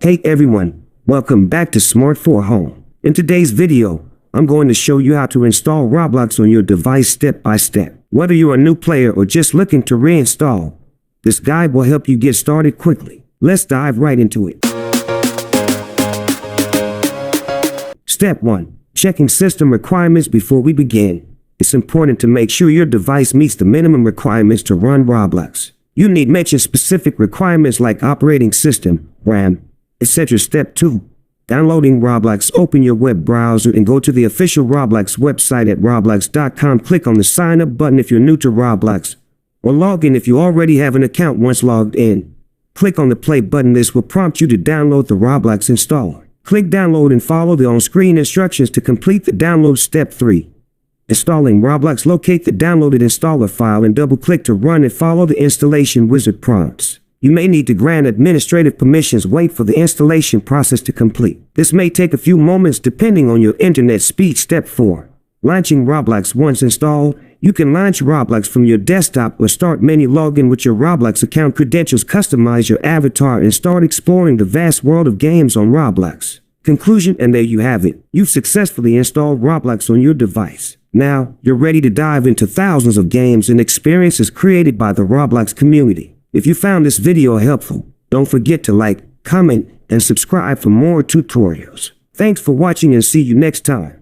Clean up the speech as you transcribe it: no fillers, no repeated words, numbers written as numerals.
Hey everyone, welcome back to Smart for Home. In today's video, I'm going to show you how to install Roblox on your device step by step. Whether you're a new player or just looking to reinstall, this guide will help you get started quickly. Let's dive right into it. Step 1. Checking system requirements before we begin. It's important to make sure your device meets the minimum requirements to run Roblox. You need mention specific requirements like operating system, RAM, etc. Step 2. Downloading Roblox. Open your web browser and go to the official Roblox website at roblox.com. Click on the sign up button if you're new to Roblox, or log in if you already have an account. Once logged in, click on the play button. This will prompt you to download the Roblox installer. Click download and follow the on-screen instructions to complete the download. Step 3. Installing Roblox. Locate the downloaded installer file and double-click to run and follow the installation wizard prompts. You may need to grant administrative permissions. Wait for the installation process to complete. This may take a few moments depending on your internet speed. Step 4. Launching Roblox. Once installed, you can launch Roblox from your desktop or start menu. Log in with your Roblox account credentials, customize your avatar, and start exploring the vast world of games on Roblox. Conclusion, and there you have it. You've successfully installed Roblox on your device. Now, you're ready to dive into thousands of games and experiences created by the Roblox community. If you found this video helpful, don't forget to like, comment, and subscribe for more tutorials. Thanks for watching and see you next time.